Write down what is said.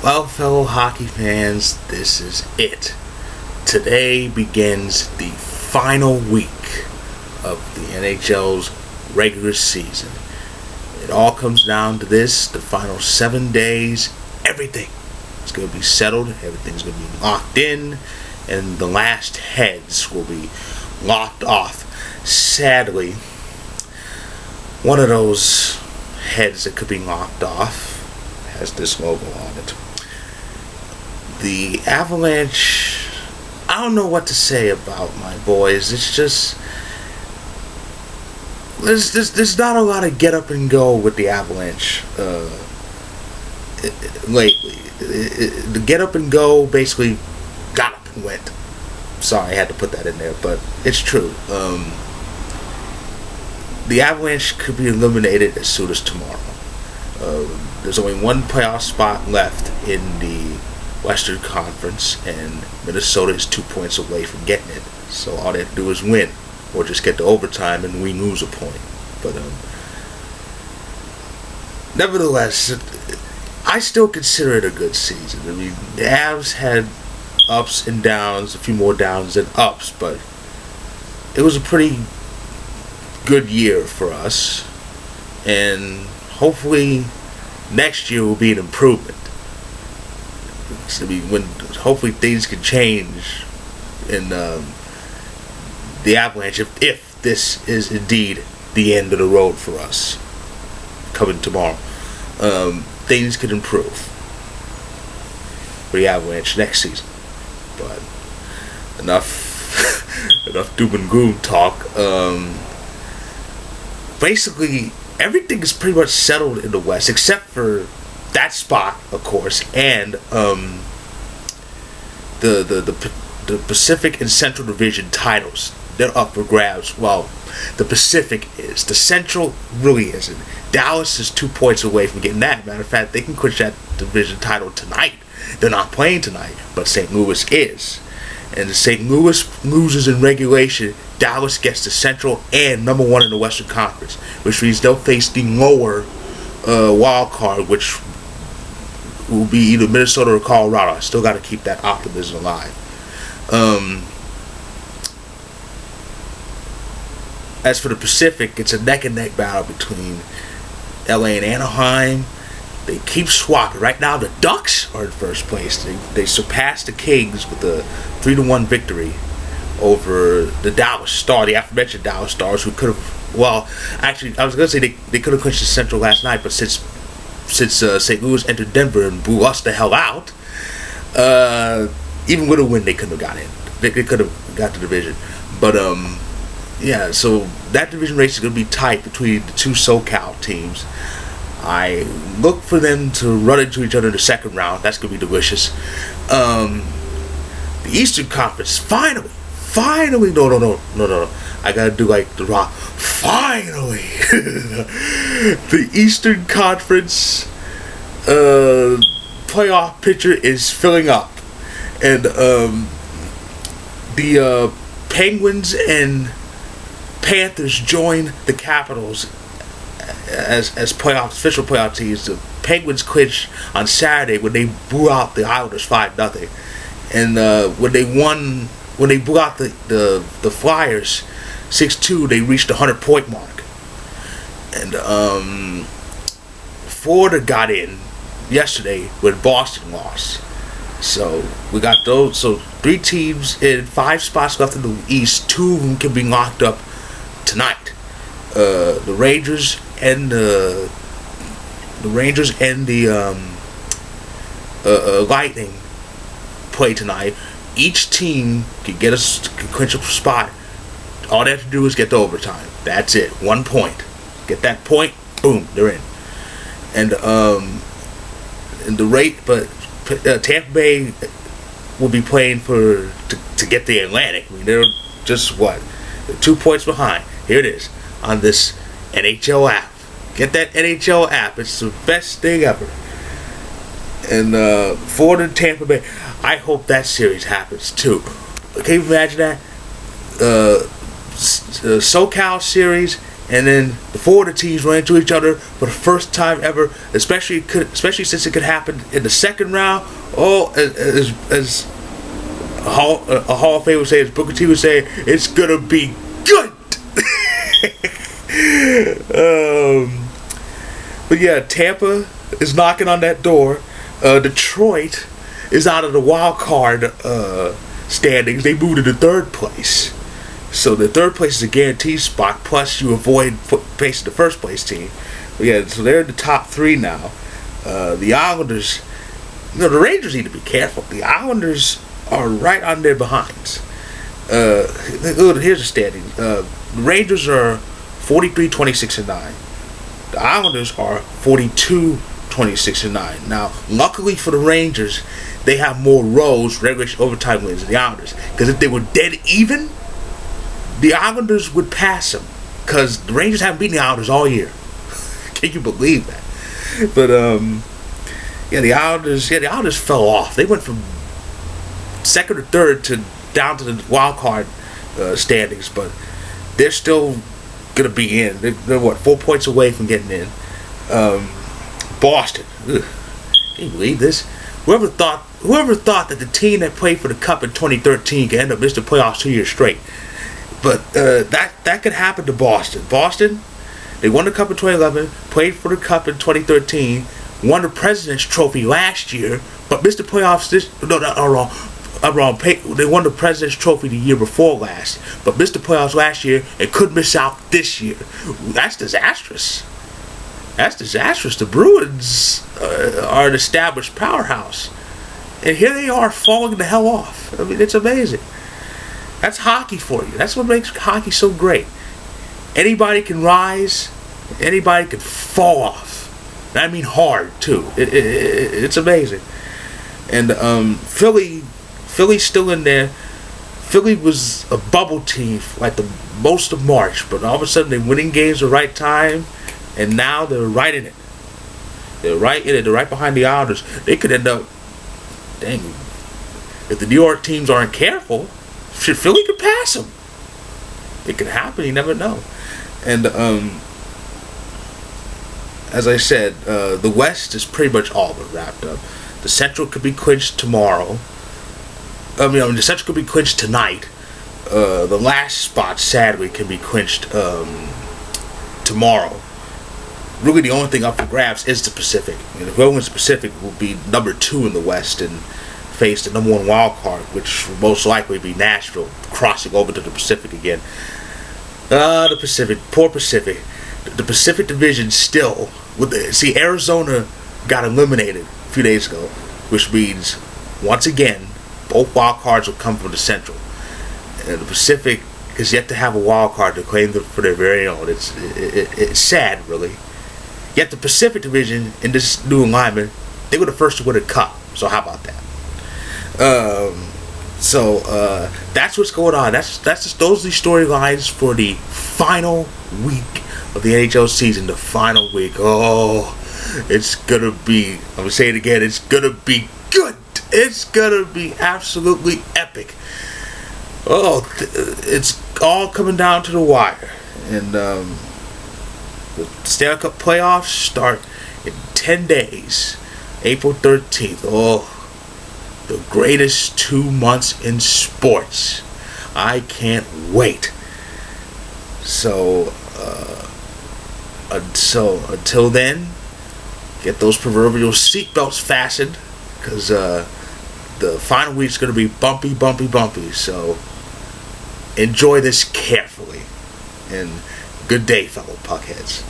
Well, fellow hockey fans, this is it. Today begins the final week of the NHL's regular season. It all comes down to this, the final 7 days, everything is going to be settled, everything's going to be locked in, and the last heads will be locked off. Sadly, one of those heads that could be locked off has this logo on it. The Avalanche, I don't know what to say about my boys. It's just, there's not a lot of get up and go with the Avalanche lately. The get up and go basically got up and went. Sorry, I had to put that in there, but it's true. The Avalanche could be eliminated as soon as tomorrow. There's only one playoff spot left in the Western Conference, and Minnesota is 2 points away from getting it. So all they have to do is win, or just get to overtime and we lose a point. But nevertheless, I still consider it a good season. I mean, the Avs had ups and downs, a few more downs than ups, but it was a pretty good year for us, and hopefully next year will be an improvement. I mean, when hopefully things can change in the Avalanche if this is indeed the end of the road for us coming tomorrow. Things could improve for the Avalanche next season. But enough doom and gloom talk. Basically, everything is pretty much settled in the West, except for that spot, of course, and the Pacific and Central Division titles. They're up for grabs. Well, the Pacific is. The Central really isn't. Dallas is 2 points away from getting that. Matter of fact, they can clinch that division title tonight. They're not playing tonight, but St. Louis is. And if St. Louis loses in regulation, Dallas gets the Central and number one in the Western Conference, which means they'll face the lower wild card, which will be either Minnesota or Colorado. I still got to keep that optimism alive. As for the Pacific, it's a neck-and-neck battle between LA and Anaheim. They keep swapping. Right now, the Ducks are in first place. They surpassed the Kings with a 3-1 victory over the Dallas Stars, the aforementioned Dallas Stars, who could have, well, actually, I was going to say they could have clinched the Central last night, but since St. Louis entered Denver and blew us the hell out, even with a win, they couldn't have got in. They could have got the division. But, yeah, so that division race is going to be tight between the two SoCal teams. I look for them to run into each other in the second round. That's going to be delicious. The Eastern Conference, finally, no. I got to do like The Rock. Finally, the Eastern Conference playoff picture is filling up. And the Penguins and Panthers join the Capitals as official playoff teams. The Penguins clinched on Saturday when they blew out the Islanders 5-0, and when they blew out the Flyers 6-2, they reached the 100-point mark. And Florida got in yesterday when Boston lost. So we got those. So 3 teams in 5 spots left in the East. 2 of them can be locked up tonight. The Rangers and the Lightning play tonight. Each team can clinch a spot. All they have to do is get to overtime. That's it. 1 point. Get that point. Boom. They're in. And Tampa Bay will be playing to get the Atlantic. I mean, they're just They're 2 points behind. Here it is on this NHL app. Get that NHL app. It's the best thing ever. And Florida and Tampa Bay, I hope that series happens too. Can you imagine that? SoCal series and then the four of the teams run into each other for the first time ever, especially since it could happen in the second round. Oh, as a Hall of Fame would say, as Booker T would say, it's gonna be good. But yeah, Tampa is knocking on that door. Detroit is out of the wild card standings. They moved to the third place. So the third place is a guaranteed spot, plus you avoid facing the first place team. But yeah, so they're in the top three now. The Islanders, the Rangers need to be careful. The Islanders are right on their behinds. Here's the standing. The Rangers are 43, 26, and 9. The Islanders are 42, 26, and 9. Now, luckily for the Rangers, they have more rows, regulation, overtime wins than the Islanders. Because if they were dead even, the Islanders would pass them, because the Rangers haven't beaten the Islanders all year. Can you believe that? But the Islanders fell off. They went from second or third to down to the wild card standings, but they're still gonna be in. They're what, 4 points away from getting in. Boston. Ugh. Can you believe this? Whoever thought that the team that played for the Cup in 2013 could end up missing the playoffs 2 years straight? But that could happen to Boston. Boston, they won the Cup in 2011, played for the Cup in 2013, won the President's Trophy last year, but missed the playoffs I'm wrong. They won the President's Trophy the year before last, but missed the playoffs last year and could miss out this year. That's disastrous. That's disastrous. The Bruins are an established powerhouse, and here they are falling the hell off. I mean, it's amazing. That's hockey for you. That's what makes hockey so great. Anybody can rise. Anybody can fall off. And I mean hard, too. It's amazing. And Philly's still in there. Philly was a bubble team like the most of March, but all of a sudden they're winning games at the right time, and now they're right in it. They're right in it. They're right behind the Islanders. They could end up, dang, if the New York teams aren't careful, Philly could pass them. It could happen. You never know. And as I said, the West is pretty much all but wrapped up. The Central could be clinched tomorrow. The Central could be clinched tonight. The last spot, sadly, can be clinched tomorrow. Really, the only thing up for grabs is the Pacific. And whoever wins the Pacific will be number 2 in the West and face the number 1 wild card, which will most likely be Nashville, crossing over to the Pacific again. The Pacific, poor Pacific. The Pacific Division still. Arizona got eliminated a few days ago, which means once again both wild cards will come from the Central. And the Pacific is yet to have a wild card to claim for their very own. It's sad, really. Yet the Pacific Division in this new alignment, they were the first to win a cup. So how about that? That's what's going on. Those are the storylines for the final week of the NHL season. The final week. Oh, it's gonna be. I'm gonna say it again. It's gonna be good. It's gonna be absolutely epic. Oh, it's all coming down to the wire, and the Stanley Cup playoffs start in 10 days, April 13th. Oh, the greatest 2 months in sports. I can't wait. So until then, get those proverbial seatbelts fastened, because the final week's going to be bumpy. So enjoy this carefully. And good day, fellow puckheads.